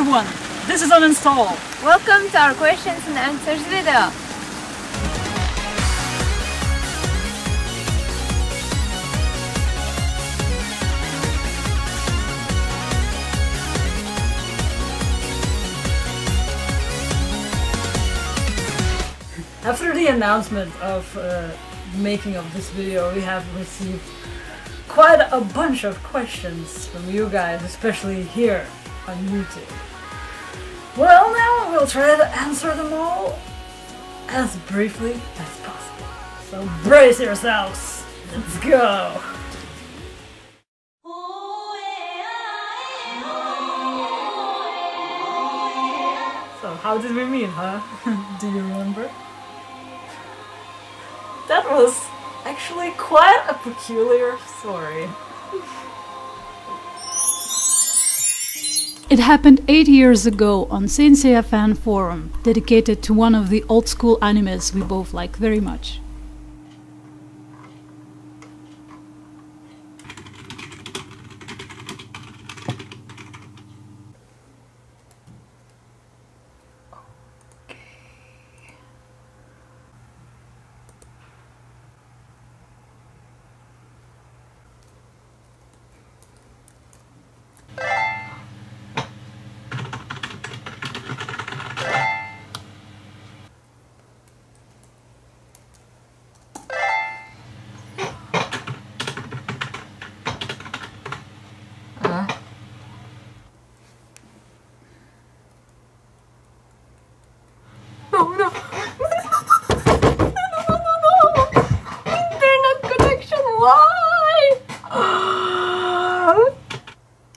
everyone! This is Uninstall! Welcome to our questions and answers video! After the announcement of making of this video, we have received quite a bunch of questions from you guys, especially here on YouTube. Well, now we'll try to answer them all as briefly as possible. So brace yourselves! Let's go! So how did we meet, huh? Do you remember? That was actually quite a peculiar story. It happened 8 years ago on Saint Seiya fan forum, dedicated to one of the old school animes we both like very much.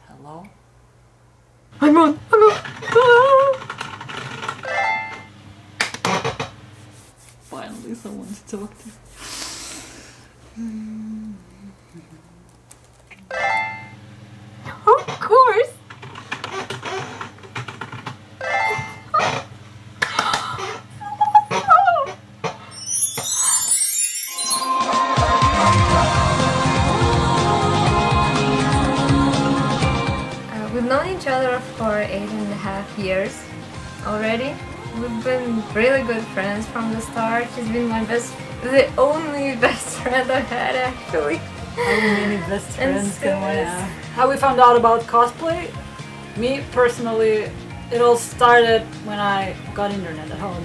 Hello? I'm on! Finally someone to talk to. Of course! We've known each other for 8.5 years already. We've been really good friends from the start. She's been the only best friend I've had actually. How many best friends can I have? How we found out about cosplay? Me personally, it all started when I got internet at home.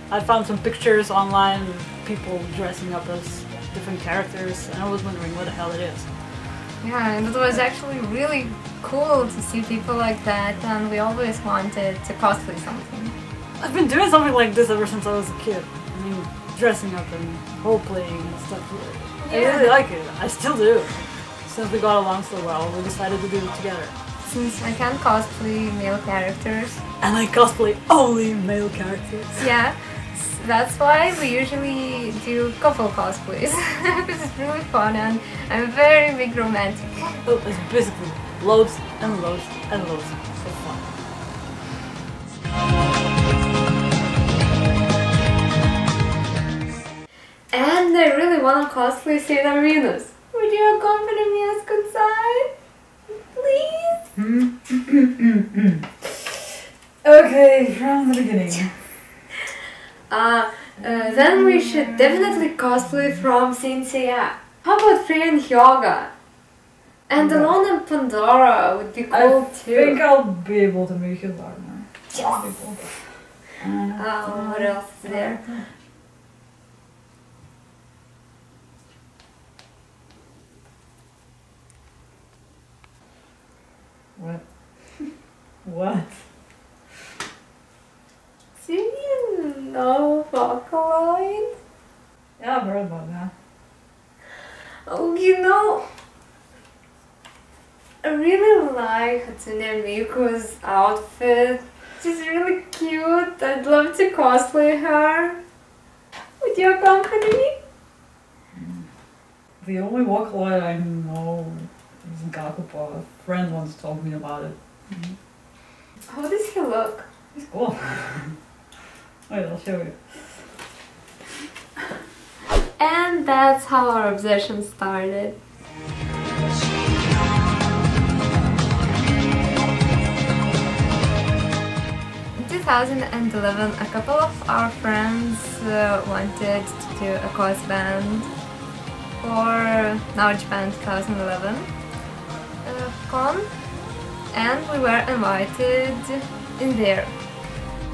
I found some pictures online of people dressing up as different characters and I was wondering what the hell it is. Yeah, and it was actually really cool to see people like that, and we always wanted to cosplay something. I've been doing something like this ever since I was a kid. I mean, dressing up and role-playing and stuff. I really like it. I still do. Since we got along so well, we decided to do it together. Since I can't cosplay male characters. And I cosplay only male characters. Yeah, that's why we usually do couple cosplays. Because it's really fun and I'm a very big romantic. Oh, it's basically loads and loads and loads of fun. And I really want to cosplay Sailor Venus. Would you accompany me as Kunsai? Please? Okay, from the beginning. Then we should definitely cosplay from Saint Seiya. How about Frey and Hyoga? And Alone and Pandora would be cool too. I think I'll be able to make it Dharma. Yes. What else is there? What? What? Do you know Vocaloid? Yeah, I've heard about that. Oh, you know, I really like Hatsune Miku's outfit. She's really cute. I'd love to cosplay her. Would you accompany me? The only Vocaloid I know is Gakupa. A friend once told me about it. How does he look? He's cool. Wait, I'll show you. And that's how our obsession started. 2011, a couple of our friends wanted to do a cos band for Now Japan 2011 con, and we were invited in there.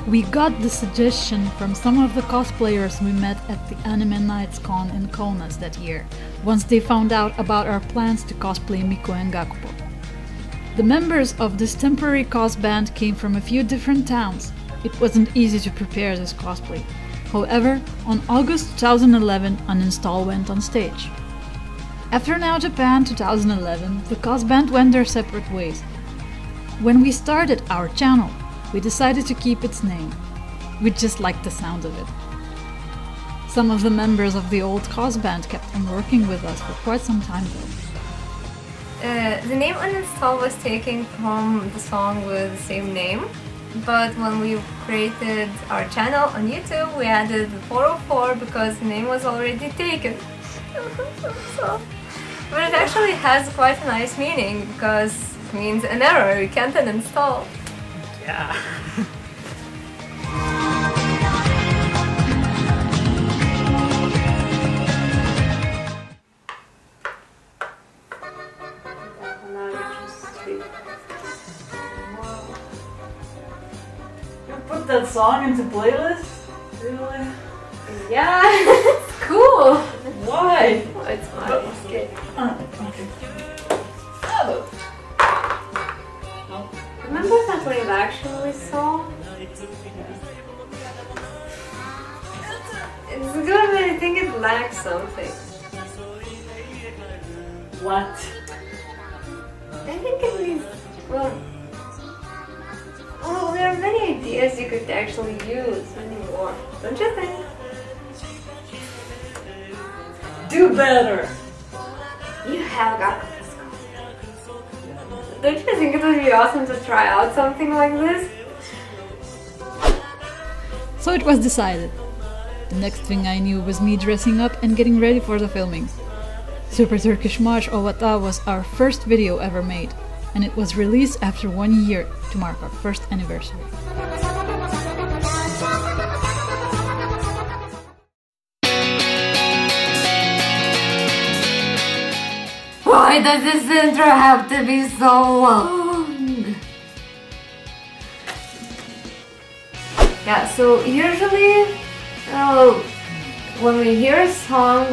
We got the suggestion from some of the cosplayers we met at the Anime Nights Con in Kaunas that year, once they found out about our plans to cosplay Miko and Gakupo. The members of this temporary cos band came from a few different towns. It wasn't easy to prepare this cosplay. However, on August 2011, an install went on stage. After Now Japan 2011, the cos band went their separate ways. When we started our channel, we decided to keep its name. We just liked the sound of it. Some of the members of the old cos band kept on working with us for quite some time though. The name Uninstall was taken from the song with the same name, but when we created our channel on YouTube, we added 404 because the name was already taken. But it actually has quite a nice meaning because it means an error, you can't uninstall. Yeah. You put that song into playlist? Really? Yeah, it's cool. Why? Oh, it's fun. Okay. Okay. Oh. Remember that live action we saw? It's good, but I think it lacks something. What? I think it needs, well, there are many ideas you could actually use anymore, don't you think? Do better! You have got this. Don't you think it would be awesome to try out something like this? So it was decided. The next thing I knew was me dressing up and getting ready for the filming. Super Turkish March Ovata was our first video ever made, and it was released after 1 year to mark our first anniversary. Why does this intro have to be so long? Yeah, so usually when we hear a song,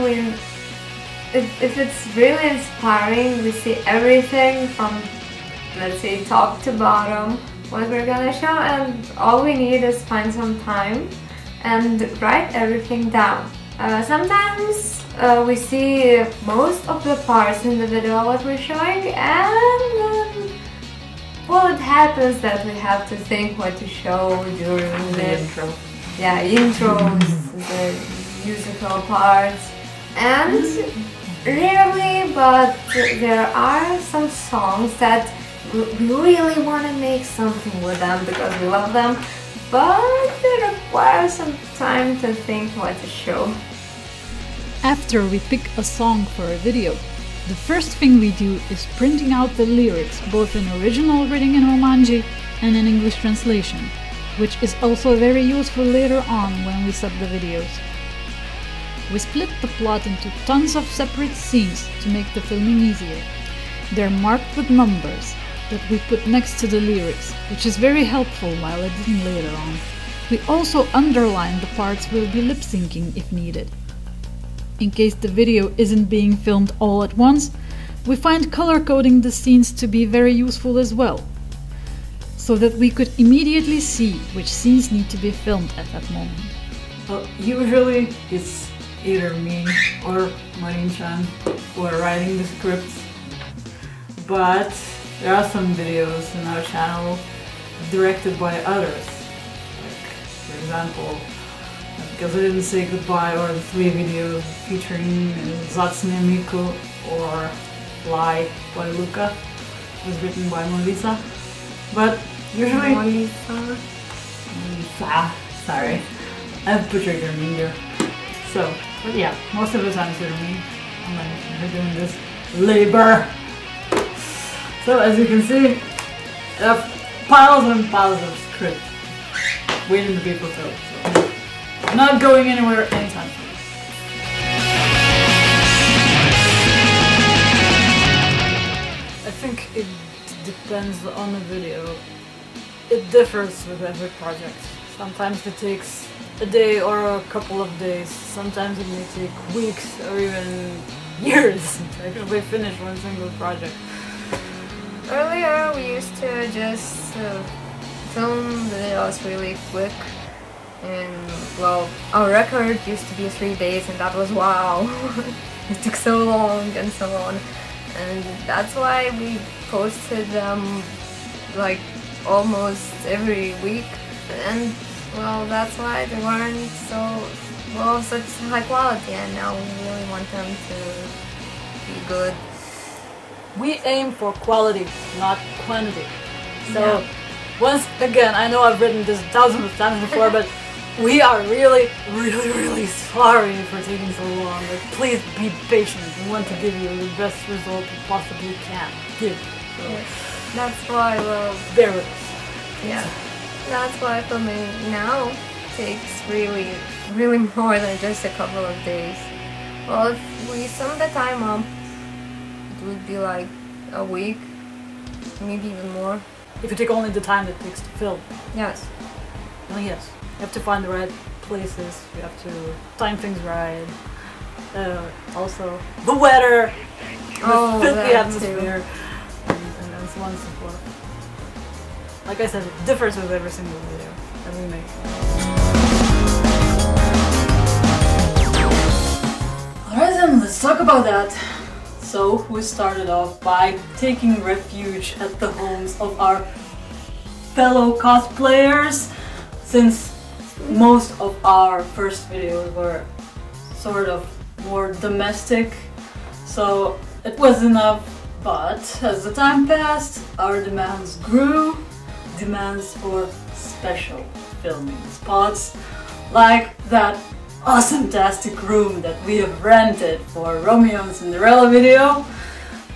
if it's really inspiring, we see everything from, let's say, top to bottom, what we're gonna show, and all we need is find some time and write everything down. Sometimes we see most of the parts in the video what we're showing, and well, it happens that we have to think what to show during the intro. Yeah, intros, the musical parts, and rarely, but there are some songs that we really want to make something with them because we love them, but they require some time to think what to show. After we pick a song for a video, the first thing we do is printing out the lyrics, both in original reading in Romanji and in English translation, which is also very useful later on when we sub the videos. We split the plot into tons of separate scenes to make the filming easier. They're marked with numbers that we put next to the lyrics, which is very helpful while editing later on. We also underline the parts we'll be lip-syncing if needed. In case the video isn't being filmed all at once, we find color coding the scenes to be very useful as well, so that we could immediately see which scenes need to be filmed at that moment. Well, usually it's either me or Marin-chan who are writing the scripts, but there are some videos in our channel directed by others. Like, for example, Because I Didn't Say Goodbye, or the 3 videos featuring Zatsune Miku, or Lie by Luca was written by Melissa. But usually Melissa, sorry, I've butchered your name here. So, but yeah, most of the times it's me. I'm like doing this labor. So as you can see, there are piles and piles of script. waiting to be fulfilled. So I'm not going anywhere anytime soon. I think it depends on the video. It differs with every project. Sometimes it takes a day or a couple of days. Sometimes it may take weeks or even years to actually finish one single project. Earlier we used to just film videos really quick, and well, our record used to be 3 days, and that was wow. It took so long and so on, and that's why we posted them like almost every week, and well, that's why they weren't so well such high quality, and now we really want them to be good. We aim for quality, not quantity. So, Yeah. once again, I know I've written this thousands of times before, but we are really, really, really sorry for taking so long. Like, please be patient. We want to give you the best result we possibly can give. So, Yes. That's why, well, bear with us. yeah, that's why filming now takes really, really more than just a couple of days. Well, if we sum the time up, it would be like a week, maybe even more. If you take only the time it takes to film, Yes. well, yes. You have to find the right places, you have to time things right. Also, the weather, Oh, the filthy that atmosphere, and so on and so forth. Like I said, it differs with every single video that we make. Alright then, let's talk about that. So, we started off by taking refuge at the homes of our fellow cosplayers, since most of our first videos were sort of more domestic, so it was enough. But as the time passed, our demands grew, demands for special filming spots, like that awesome-tastic room that we have rented for Romeo and Cinderella video.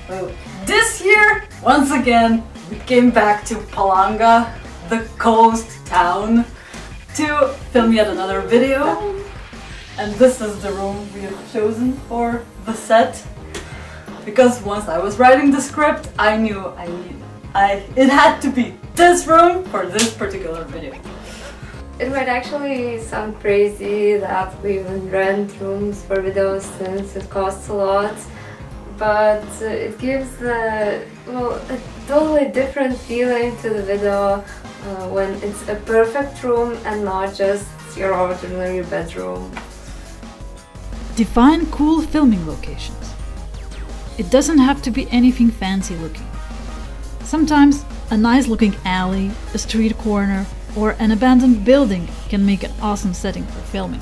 So this year, once again, we came back to Palanga, the coast town, to film yet another video. And this is the room we have chosen for the set. Because once I was writing the script, I knew it had to be this room for this particular video. It might actually sound crazy that we even rent rooms for videos since it costs a lot, but it gives a totally different feeling to the video when it's a perfect room and not just your ordinary bedroom. Define cool filming locations. It doesn't have to be anything fancy looking. Sometimes a nice looking alley, a street corner, or an abandoned building can make an awesome setting for filming.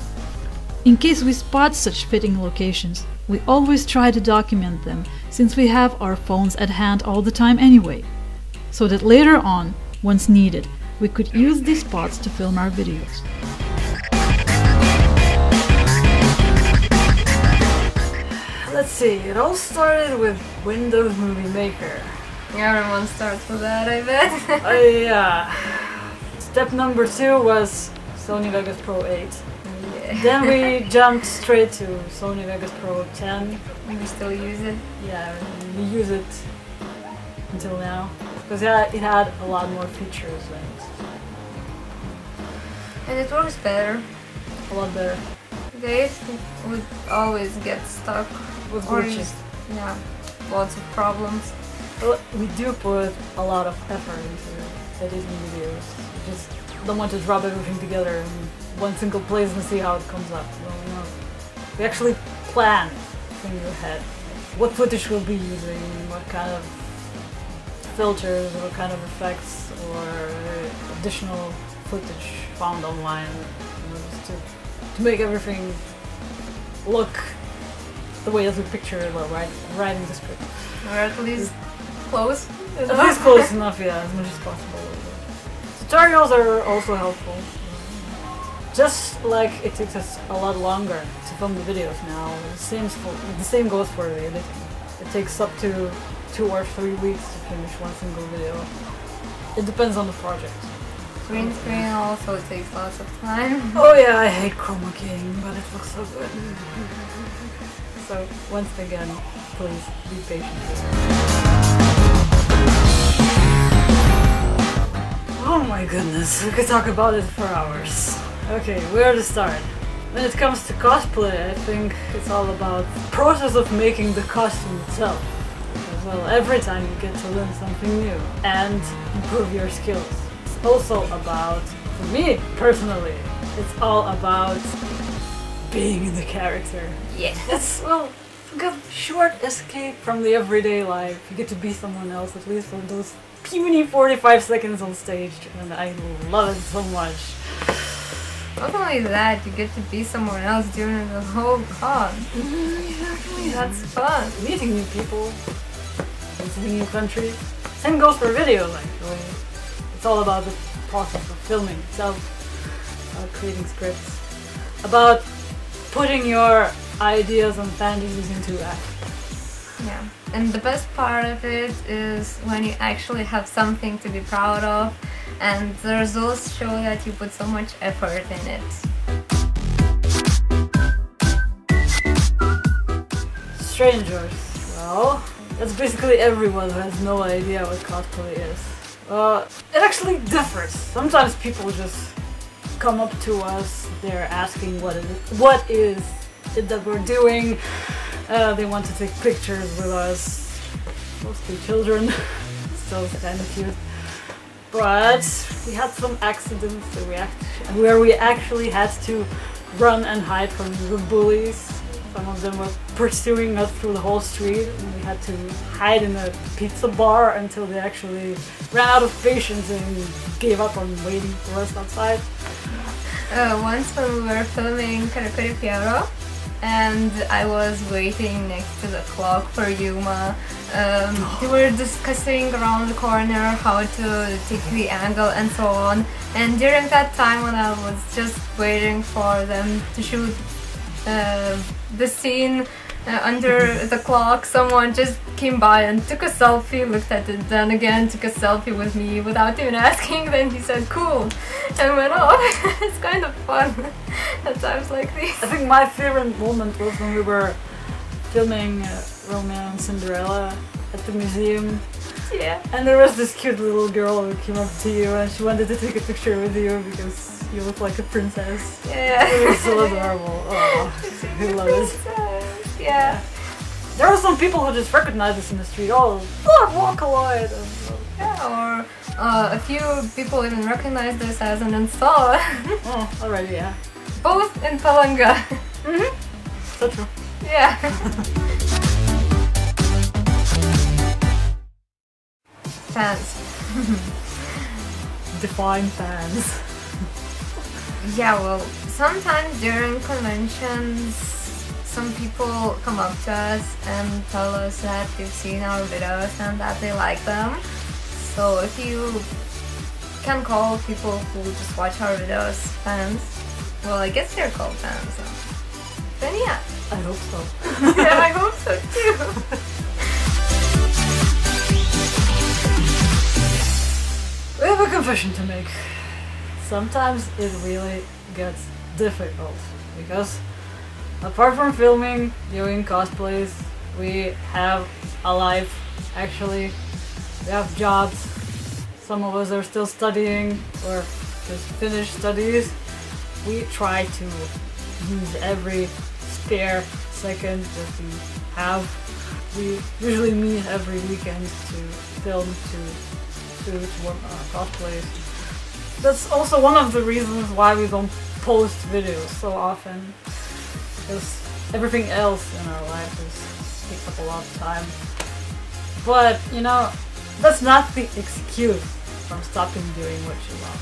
In case we spot such fitting locations, we always try to document them, since we have our phones at hand all the time anyway, so that later on, once needed, we could use these spots to film our videos. Let's see, it all started with Windows Movie Maker. Everyone starts with that, I bet. Yeah. Step number 2 was Sony Vegas Pro 8. Yeah. Then we jumped straight to Sony Vegas Pro 10. We still use it. Yeah, we use it until now. Because it had a lot more features And it works better. and a lot better. The 8 would always get stuck. With Or glitches. just, yeah, lots of problems. Well, we do put a lot of effort into editing videos. We just don't want to drop everything together in one single place and see how it comes up. No. We actually plan things ahead. What footage we'll be using, what kind of filters, what kind of effects, or additional footage found online, just to make everything look the way as we picture it while writing the script. Or at least close. At least close enough, yeah, as much as possible. Tutorials are also helpful. Just like it takes us a lot longer to film the videos now, the same goes for the editing. It takes up to 2 or 3 weeks to finish one single video. It depends on the project. Green screen also takes lots of time. Oh yeah, I hate chroma keying, but it looks so good. So once again, please be patient with me. Oh my goodness, we could talk about it for hours. Okay, where to start? When it comes to cosplay, I think it's all about the process of making the costume itself. Because, well, every time you get to learn something new and improve your skills. It's also about, for me personally, it's all about being in the character. Yeah. It's, well, a good short escape from the everyday life. You get to be someone else, at least for those puny 45 seconds on stage, and I love it so much. Not only that, you get to be someone else during the whole con. Exactly. That's fun. Meeting new people, visiting new countries. Same goes for videos, actually. It's all about the process of filming itself, about creating scripts, about putting your ideas and fantasies into action. Yeah. And the best part of it is when you actually have something to be proud of, and the results show that you put so much effort in it. Strangers. Well, that's basically everyone who has no idea what cosplay is. It actually differs. Sometimes people just come up to us, they're asking what is it that we're doing. They want to take pictures with us, mostly children, so it's kind of cute. But we had some accidents where we actually had to run and hide from the bullies. Some of them were pursuing us through the whole street, and we had to hide in a pizza bar until they actually ran out of patience and gave up on waiting for us outside. Once when we were filming Karakuri Piero, and I was waiting next to the clock for Yuma. We were discussing around the corner how to take the angle and so on, and during that time when I was just waiting for them to shoot the scene under the clock, someone just came by and took a selfie, looked at it, then again took a selfie with me without even asking, then he said cool and went off. It's kind of fun at times like these. I think my favorite moment was when we were filming Romeo and Cinderella at the museum. Yeah. And there was this cute little girl who came up to you and she wanted to take a picture with you because you look like a princess. Yeah. It was so adorable. Oh, I love it. Yeah. There are some people who just recognize us in the street. Oh, look, Vocaloid! Yeah, or a few people even recognize this as an install. Oh, already, yeah. Both in Palanga. So true. Yeah. Fans. Define fans. Yeah, well, sometimes during conventions, some people come up to us and tell us that they've seen our videos and that they like them. So if you can call people who just watch our videos fans, well, I guess they're called fans. Then yeah. I hope so. Yeah, I hope so too. We have a confession to make. Sometimes it really gets difficult because apart from filming, doing cosplays, we have a life. Actually, we have jobs. Some of us are still studying or just finished studies. We try to use every spare second that we have. We usually meet every weekend to film, to shoot cosplays. That's also one of the reasons why we don't post videos so often, because everything else in our life takes up a lot of time. But, you know, that's not the excuse from stopping doing what you love.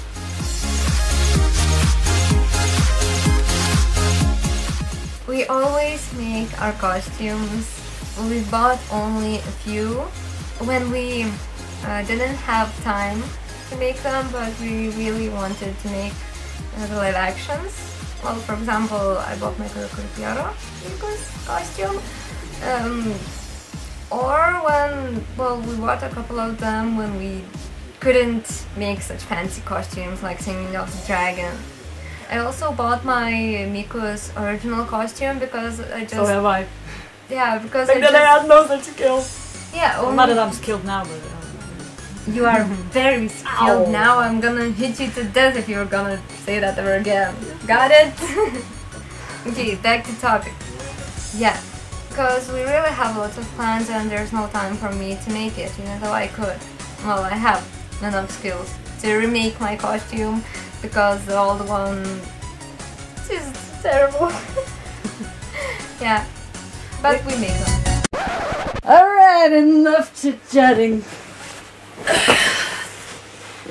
We always make our costumes. We bought only a few when we didn't have time to make them, but we really wanted to make the live actions. Well, for example, I bought my Karakuri Piero costume. Or when, well, we bought a couple of them when we couldn't make such fancy costumes like Singing of the Dragon. I also bought my Miku's original costume because I just... So have I. Yeah, because Like that I had no such skills. Yeah, Well, not that I'm skilled now, but... You are very skilled Ow. now. I'm gonna hit you to death if you're gonna say that ever again. Got it? Okay, back to topic. Yeah, because we really have lots of plans and there's no time for me to make it, even though I could. Well, I have enough skills to remake my costume because the old one is terrible. Yeah, but we made them. Alright, enough chit-chatting.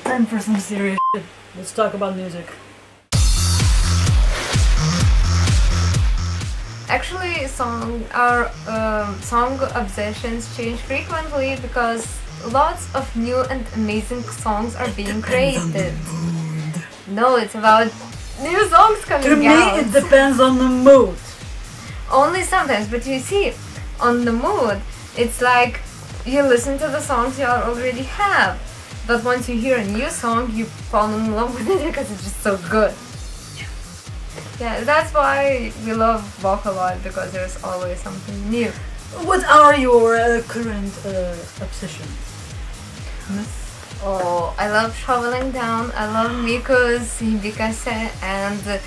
Time for some serious shit. Let's talk about music. Actually, song obsessions change frequently because lots of new and amazing songs are being created. No, it's about new songs coming To me, out. it depends on the mood. Only sometimes, but you see, on the mood, it's like you listen to the songs you already have, but once you hear a new song, you fall in love with it because it's just so good. Yeah, that's why we love Vocaloid, because there's always something new. What are your current obsessions? Oh, I love Shoveling Down, I love Miku's Hibikase, and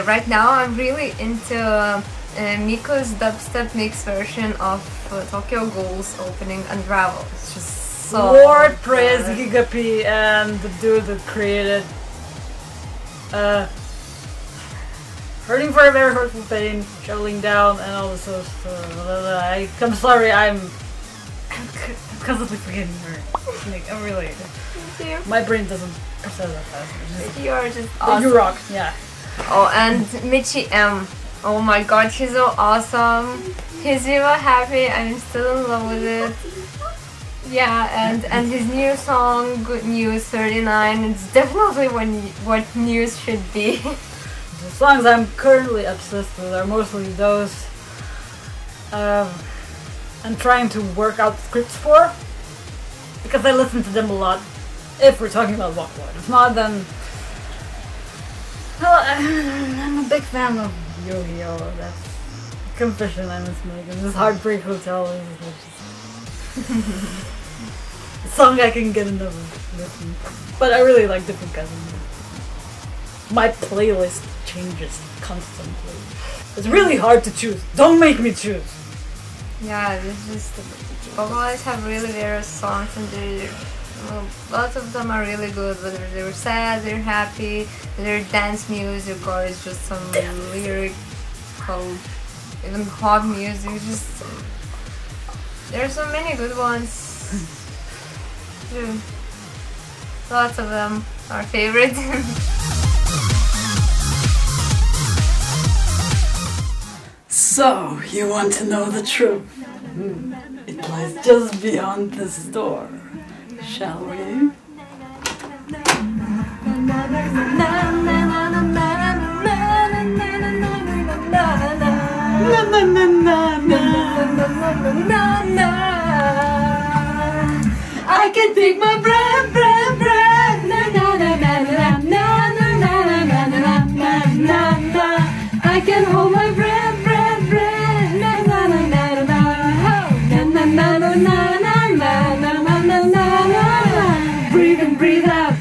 right now I'm really into Miku's dubstep mix version of Tokyo Ghoul's opening Unravel. It's just so Lord praise good. Giga P and the dude that created Hurting for a Very Hurtful Pain, Shoveling Down, and all this other stuff. I'm sorry, I'm constantly forgetting her. Like, I'm really... Thank you. My brain doesn't process that fast. It's You are just just, awesome. You rock, yeah. Oh, and Michi M. Oh my god, she's so awesome. He's Viva Happy, I'm still in love with it. Yeah, and his new song, Good News 39, it's definitely what news should be. The songs I'm currently obsessed with are mostly those I'm trying to work out scripts for, because I listen to them a lot, if we're talking about Vocaloid. If not, then... Well, I'm a big fan of Yu-Gi-Oh! That's a confession I must make. And this Heartbreak Hotel is just a song I can get enough of listening. But I really like different kinds of music. My playlist changes constantly. It's really hard to choose. Don't make me choose. Yeah, it's just Vocaloids have really various songs, and lots of them are really good, whether they're sad, they're happy, they're dance music, or it's just some lyrical, even pop music. Just there's so many good ones. Too. Lots of them are favorite. So, you want to know the truth? It lies just beyond this door. Shall we? I can take my breath, breath, breath. I can hold my breath, breath, breath. Breathe in, breathe out.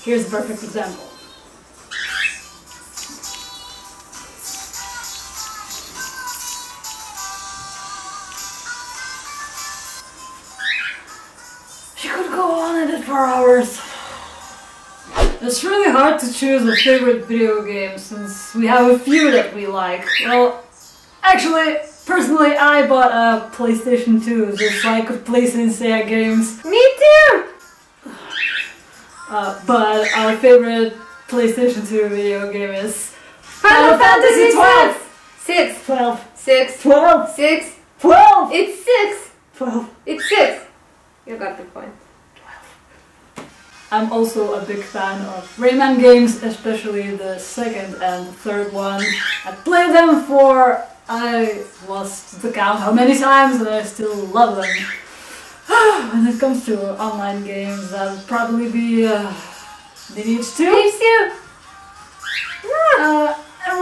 Here's a perfect example. You could go on at it for hours. It's really hard to choose a favorite video game since we have a few that we like. Well, actually, personally, I bought a PlayStation 2 just so I could play Sensei games. Me too! But our favorite PlayStation 2 video game is Final Fantasy 12! 6! 12. 6! 12! 6! 12! It's 6! 12. It's 6! You got the point. I'm also a big fan of Rayman games, especially the second and third one. I played them for, I lost the count how many times, and I still love them. When it comes to online games, that would probably be Lineage 2.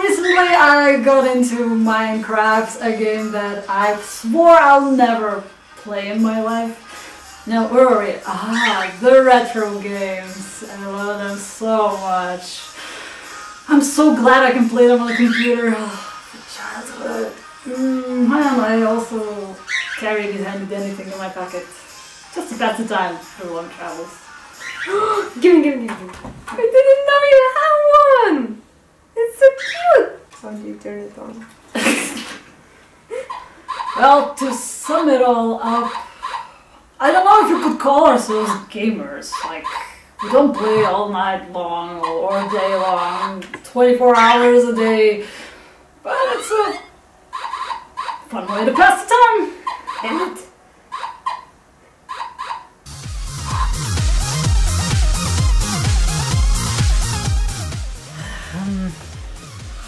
Recently I got into Minecraft, a game that I swore I'll never play in my life. No, worry. The retro games. I love them so much. I'm so glad I can play them on the computer. Childhood. Man, I also carry this handy-dandy thing in my pocket. Just to pass the time for long travels. Give me. I didn't know you had one! It's so cute! How do you turn it on? Well, to sum it all up, I don't know if you could call ourselves gamers. Like, we don't play all night long or day long, 24 hours a day, but it's a fun way to pass the time. And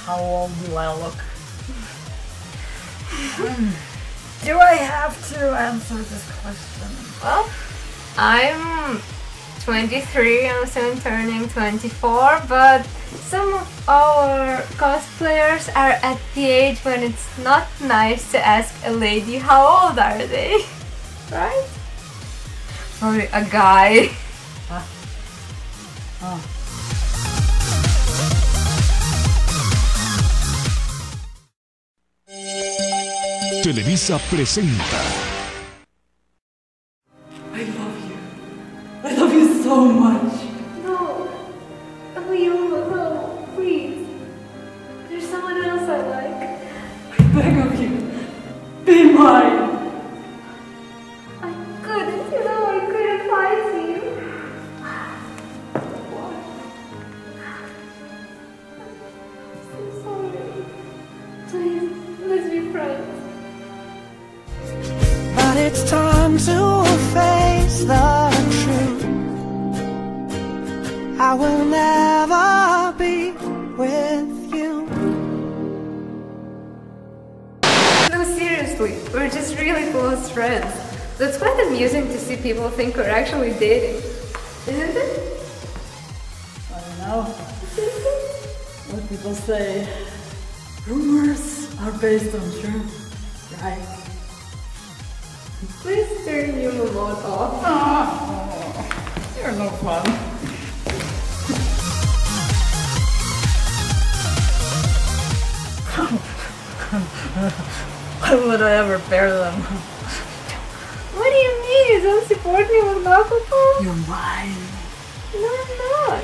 how old do I look? Do I have to answer this question? Well, I'm 23, I'm soon turning 24, but some of our cosplayers are at the age when it's not nice to ask a lady how old are they, right? Or a guy. Televisa presenta. I love you. I love you so much. No. Oh, no, please. There's someone else I like. I beg of you. Be mine. I couldn't fight you. I'm so sorry. Please, let's be friends. But it's time to face the truth. I will never be with you. No, seriously, we're just really close friends. That's quite amusing to see people think we're actually dating. Isn't it? I don't know. What people say. Rumors are based on truth, right? Please turn your remote off. Oh, you're no fun. Why would I ever pair them? What do you mean? You don't support me with Bakugo? You're mine. No, I'm not.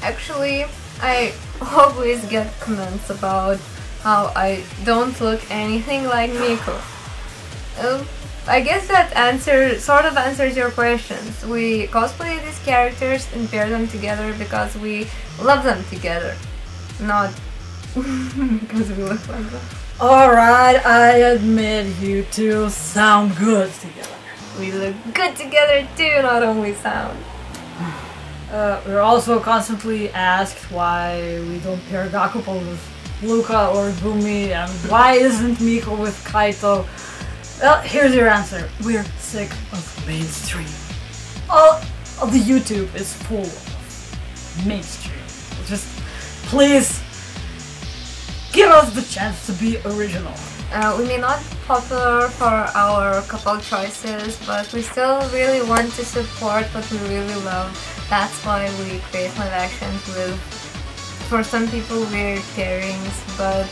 Actually, I always get comments about how I don't look anything like Miko. I guess that sort of answers your questions. We cosplay these characters and pair them together because we love them together, not because we look like them. Alright, I admit you two sound good together. We look good together too, not only sound. We're also constantly asked why we don't pair Gakupo with Luca or Gumi, and why isn't Miko with Kaito? Well, here's your answer. We're sick of mainstream. All of the YouTube is full of mainstream. Just please give us the chance to be original. We may not be popular for our couple choices, but we still really want to support what we really love. That's why we create live actions with, for some people, weird pairings, but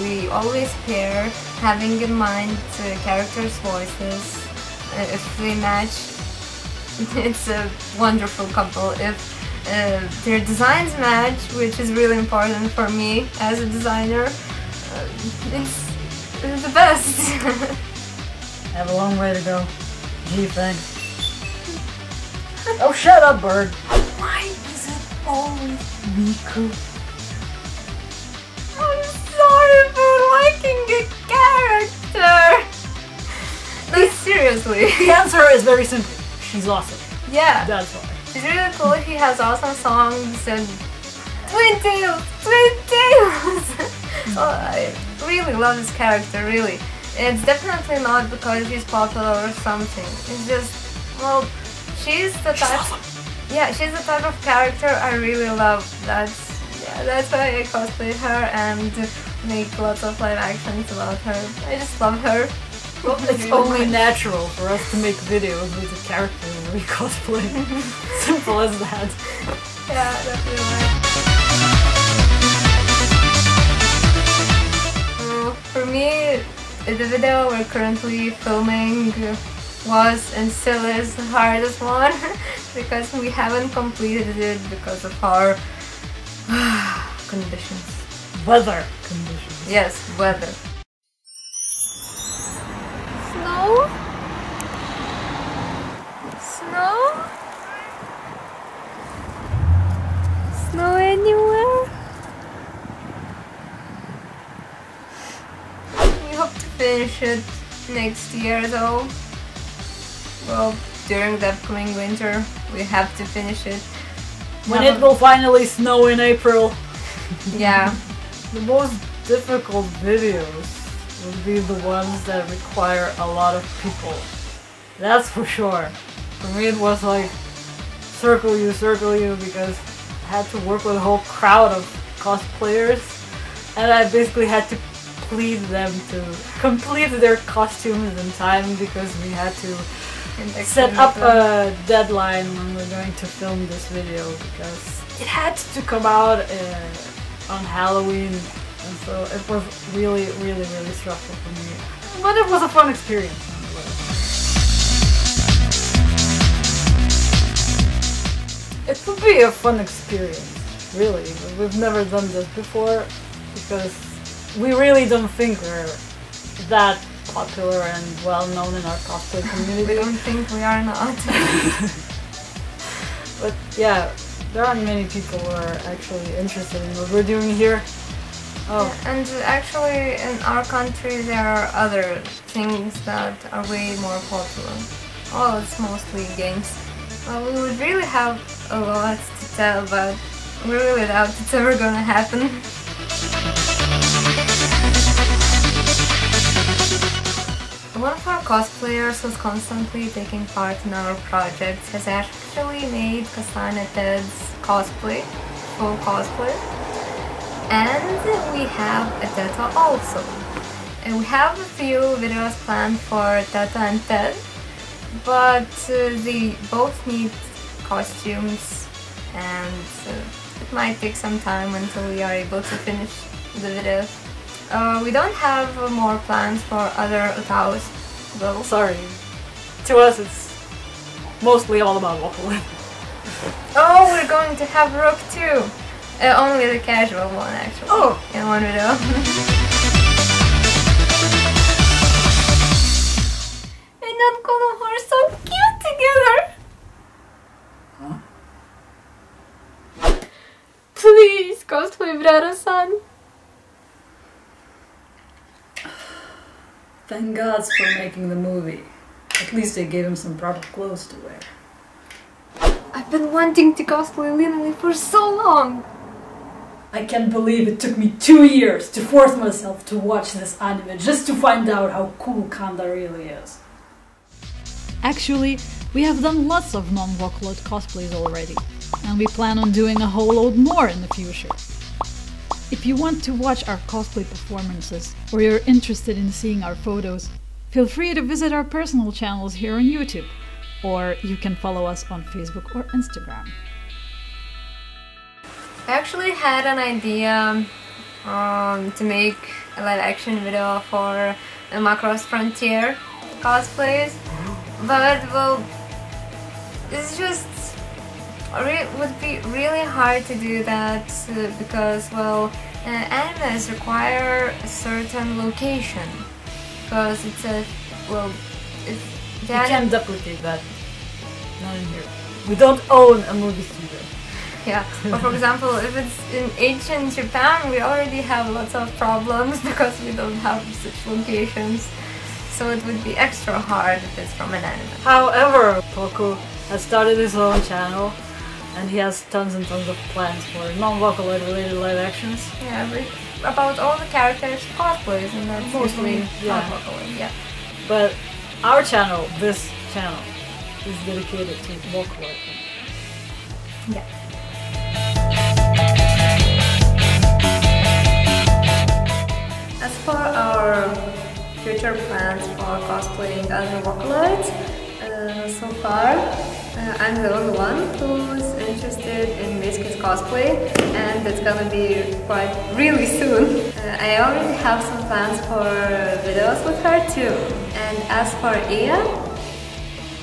we always pair, having in mind the characters' voices. If they match, it's a wonderful couple. If their designs match, which is really important for me as a designer, it's the best. I have a long way to go. Gee, thanks. Oh, shut up, bird. Why is it always Miku? I'm sorry for liking a character. No, seriously. The answer is very simple. she's awesome. Yeah, That's why. she's really cool. She has awesome songs and Twin Tails, Twin Tails. Oh, I really love this character. Really, it's definitely not because she's popular or something. It's just, well, she's the type. Yeah, she's the type of character I really love. That's why I cosplay her and make lots of live actions about her. I just love her. Well, it's Really only much. natural for us to make videos with the character we cosplay. Simple as that. Yeah, definitely. For me, the video we're currently filming was and still is the hardest one because we haven't completed it because of our conditions. Weather conditions. Yes, weather. Snow? Snow? Snow anywhere? We hope to finish it next year though. Well, during the upcoming winter we have to finish it. When it will finally snow in April. Yeah. The most difficult videos would be the ones that require a lot of people. That's for sure. For me it was like circle you because I had to work with a whole crowd of cosplayers and I basically had to plead them to complete their costumes in time because we had to set up a deadline when we're going to film this video because it had to come out on Halloween, and so it was really stressful for me. But it was a fun experience nonetheless. It would be a fun experience, really. We've never done this before because we really don't think we're that popular and well known in our cosplay community. We don't think we are not. But yeah, there aren't many people who are actually interested in what we're doing here. Oh, And actually in our country there are other things that are way more popular. Oh, it's mostly games. Well, we would really have a lot to tell, but we really doubt it's ever gonna happen. One of our cosplayers who's constantly taking part in our projects has actually made Kasane Ted's cosplay, full cosplay. And we have a Teta also. And we have a few videos planned for Teta and Ted, but they both need costumes and it might take some time until we are able to finish the videos. We don't have more plans for other otaus, though. sorry. To us it's mostly all about Waffle. Oh, we're going to have Rook too! Only the casual one, actually. Oh! In one video. And Nankono are so cute together! Huh? Please, cosplay Brera-san. Thank God for making the movie. At least they gave him some proper clothes to wear. I've been wanting to cosplay Linley for so long! I can't believe it took me 2 years to force myself to watch this anime just to find out how cool Kanda really is. Actually, we have done lots of non-Vocaloid cosplays already, and we plan on doing a whole load more in the future. If you want to watch our cosplay performances, or you're interested in seeing our photos, feel free to visit our personal channels here on YouTube, or you can follow us on Facebook or Instagram. I actually had an idea to make a live action video for the Macross Frontier cosplays, but well, it's just would be really hard to do that because well, animes require a certain location because it's a well, it's You can't duplicate that. Not in here. We don't own a movie studio. Yeah, but for example, if it's in ancient Japan, we already have lots of problems because we don't have such locations. so it would be extra hard if it's from an anime. However, Poku has started his own channel and he has tons and tons of plans for non-Vocaloid related live actions. Yeah, about all the characters cosplays, and that's Mostly, usually yeah. not Vocaloid, yeah. But our channel, this channel, is dedicated to Vocaloid. Yeah. As for our future plans for cosplaying as a Vocaloid, so far I'm the only one who's interested in Miski's cosplay, and it's gonna be quite really soon. I already have some plans for videos with her too. And as for Iya,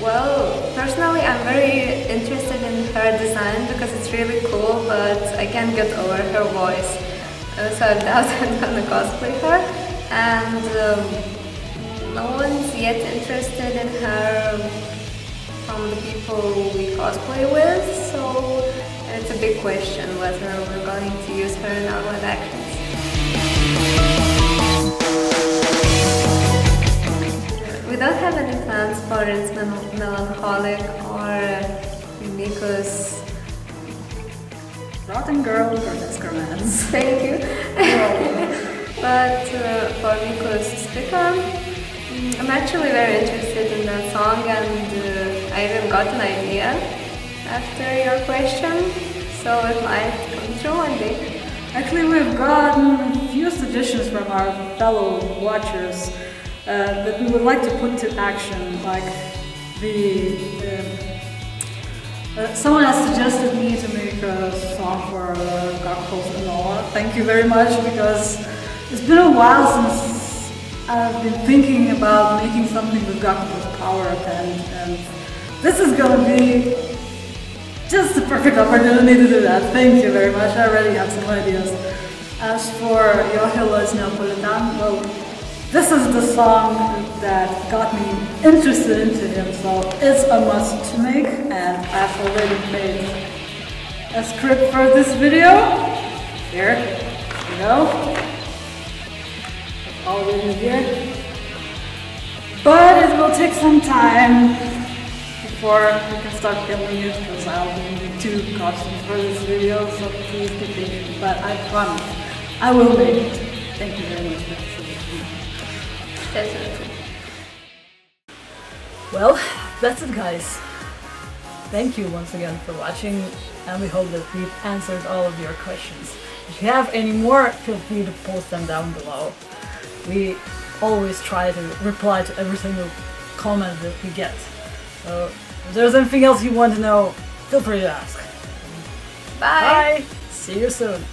well, personally I'm very interested in her design because it's really cool, but I can't get over her voice. So I doubt I'm gonna cosplay her. And no one's yet interested in her from the people we cosplay with, so it's a big question whether we're going to use her in our live actions. We don't have any plans for Rinse Melancholic or Miko's Rotten Girl for Descarmans. Thank you. But for Miko's Sticker, I'm actually very interested in that song, and I even got an idea after your question, so it might come true one day. Actually, we've gotten a few suggestions from our fellow watchers that we would like to put to action, like someone has suggested me to make a song for Gaku's Enola. Thank you very much, because it's been a while since I've been thinking about making something with Gaku's power up, and this is gonna be just the perfect opportunity to do that. Thank you very much, I already have some ideas. As for Yohilo's Neapolitan, well, this is the song that got me interested into him, so it's a must to make, and I've already made a script for this video. Here you go. It's all written here. But it will take some time before we can start filming it, because I'll need 2 costumes for this video, so please be patient. But I promise, I will make it. Thank you very much for this. Definitely. Well, that's it, guys. Thank you once again for watching, and we hope that we've answered all of your questions. If you have any more, feel free to post them down below. We always try to reply to every single comment that we get. So if there's anything else you want to know, feel free to ask. Bye! Bye! See you soon!